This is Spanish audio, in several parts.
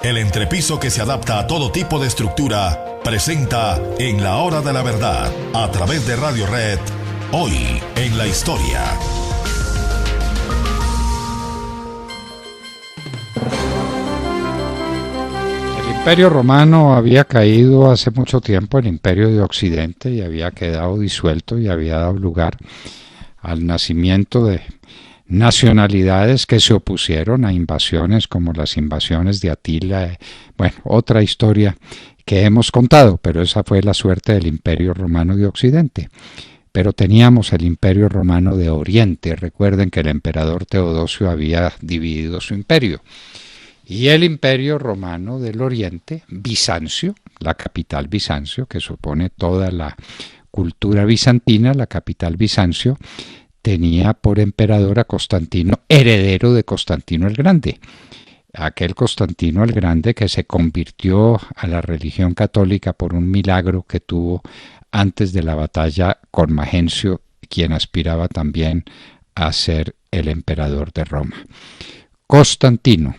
el entrepiso que se adapta a todo tipo de estructura, presenta En la Hora de la Verdad, a través de Radio Red, Hoy en la Historia. El Imperio Romano había caído hace mucho tiempo, el Imperio de Occidente, y había quedado disuelto y había dado lugar al nacimiento de nacionalidades que se opusieron a invasiones como las invasiones de Atila. Bueno, otra historia que hemos contado, pero esa fue la suerte del Imperio Romano de Occidente. Pero teníamos el Imperio Romano de Oriente. Recuerden que el emperador Teodosio había dividido su imperio. Y el Imperio Romano del Oriente, Bizancio, la capital Bizancio, que supone toda la cultura bizantina, la capital Bizancio, tenía por emperador a Constantino, heredero de Constantino el Grande. Aquel Constantino el Grande que se convirtió a la religión católica por un milagro que tuvo antes de la batalla con Magencio, quien aspiraba también a ser el emperador de Roma. Constantino.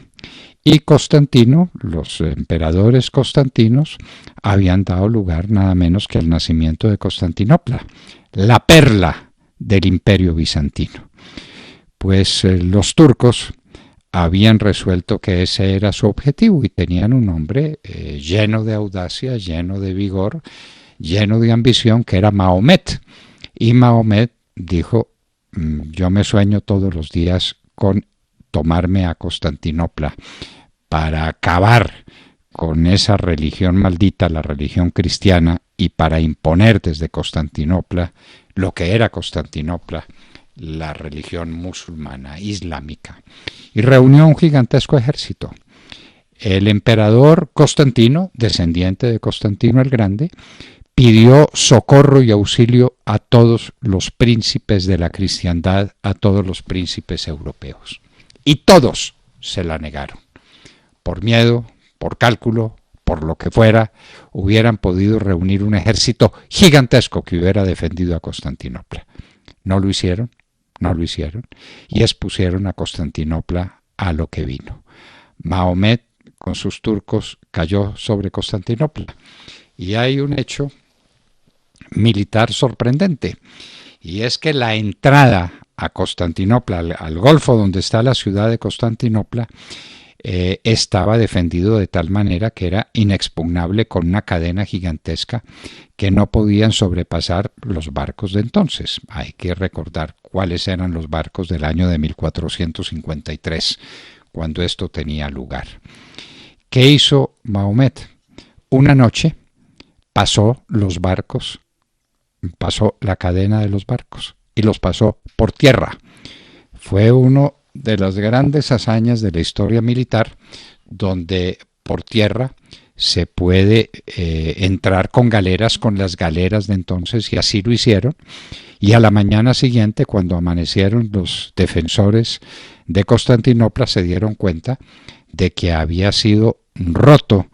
Y Constantino, los emperadores constantinos, habían dado lugar nada menos que al nacimiento de Constantinopla, la perla del Imperio Bizantino. Pues los turcos habían resuelto que ese era su objetivo y tenían un hombre lleno de audacia, lleno de vigor, lleno de ambición, que era Mahomet. Y Mahomet dijo: yo me sueño todos los días con tomarme a Constantinopla para acabar con esa religión maldita, la religión cristiana, y para imponer desde Constantinopla lo que era Constantinopla, la religión musulmana, islámica. Y reunió un gigantesco ejército. El emperador Constantino, descendiente de Constantino el Grande, pidió socorro y auxilio a todos los príncipes de la cristiandad, a todos los príncipes europeos. Y todos se la negaron. Por miedo, por cálculo, por lo que fuera, hubieran podido reunir un ejército gigantesco que hubiera defendido a Constantinopla. No lo hicieron, y expusieron a Constantinopla a lo que vino. Mahomet, con sus turcos, cayó sobre Constantinopla. Y hay un hecho militar sorprendente, y es que la entrada a Constantinopla, al Golfo donde está la ciudad de Constantinopla, estaba defendido de tal manera que era inexpugnable, con una cadena gigantesca que no podían sobrepasar los barcos de entonces. Hay que recordar cuáles eran los barcos del año de 1453, cuando esto tenía lugar. ¿Qué hizo Mahomet? Una noche pasó los barcos, pasó la cadena de los barcos y los pasó por tierra. Fue uno de las grandes hazañas de la historia militar, donde por tierra se puede entrar con galeras, con las galeras de entonces, y así lo hicieron. Y a la mañana siguiente, cuando amanecieron los defensores de Constantinopla, se dieron cuenta de que había sido rota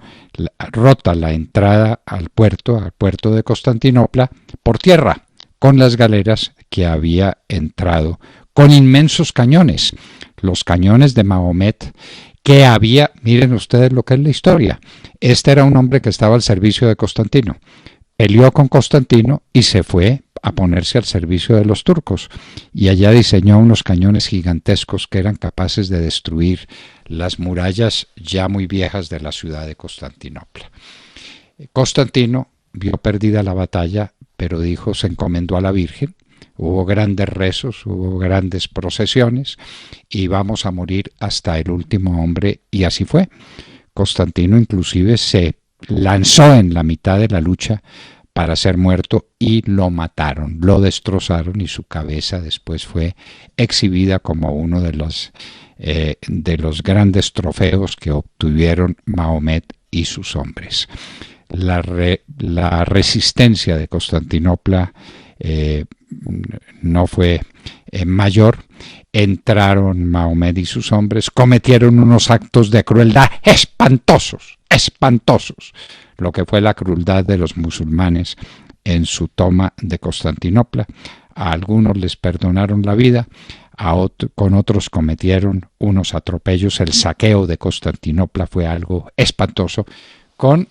la entrada al puerto de Constantinopla por tierra, con las galeras que había entrado, con inmensos cañones, los cañones de Mahomet, que había, miren ustedes lo que es la historia. Este era un hombre que estaba al servicio de Constantino, peleó con Constantino y se fue a ponerse al servicio de los turcos, y allá diseñó unos cañones gigantescos que eran capaces de destruir las murallas ya muy viejas de la ciudad de Constantinopla. Constantino vio perdida la batalla, pero dijo, se encomendó a la Virgen. Hubo grandes rezos, hubo grandes procesiones, y vamos a morir hasta el último hombre, y así fue. Constantino inclusive se lanzó en la mitad de la lucha para ser muerto, y lo mataron, lo destrozaron, y su cabeza después fue exhibida como uno de los grandes trofeos que obtuvieron Mahomet y sus hombres. La resistencia de Constantinopla no fue mayor. Entraron Mahomet y sus hombres, cometieron unos actos de crueldad espantosos, lo que fue la crueldad de los musulmanes en su toma de Constantinopla, a algunos les perdonaron la vida, con otros cometieron unos atropellos. El saqueo de Constantinopla fue algo espantoso, con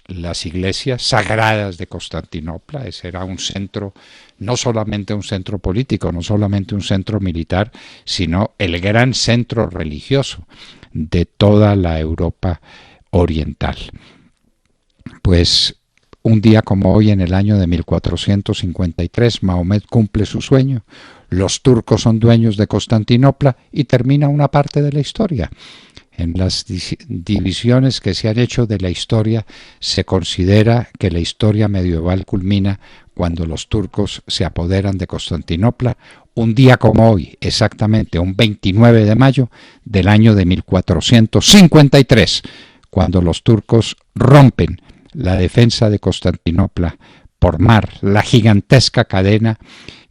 las iglesias sagradas de Constantinopla. Ese era un centro, no solamente un centro político, no solamente un centro militar, sino el gran centro religioso de toda la Europa oriental. Pues un día como hoy, en el año de 1453, Mahomet cumple su sueño, los turcos son dueños de Constantinopla y termina una parte de la historia. En las divisiones que se han hecho de la historia, se considera que la historia medieval culmina cuando los turcos se apoderan de Constantinopla, un día como hoy, exactamente un 29 de mayo del año de 1453, cuando los turcos rompen la defensa de Constantinopla por mar, la gigantesca cadena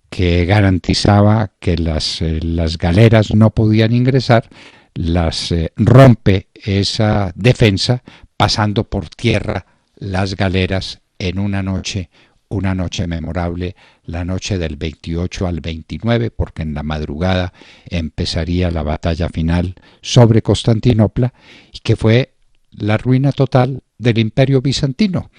que garantizaba que las galeras no podían ingresar, rompe esa defensa pasando por tierra las galeras en una noche memorable, la noche del 28 al 29, porque en la madrugada empezaría la batalla final sobre Constantinopla, y que fue la ruina total del Imperio Bizantino.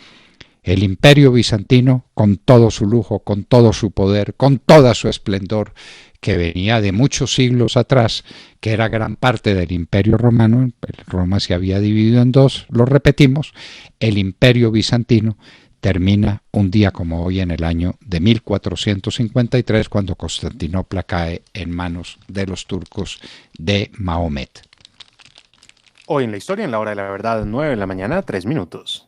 El Imperio Bizantino, con todo su lujo, con todo su poder, con toda su esplendor, que venía de muchos siglos atrás, que era gran parte del Imperio Romano. Roma se había dividido en dos, lo repetimos. El Imperio Bizantino termina un día como hoy, en el año de 1453, cuando Constantinopla cae en manos de los turcos de Mahomet. Hoy en la historia, en la hora de la verdad, 9 de la mañana, 3 minutos.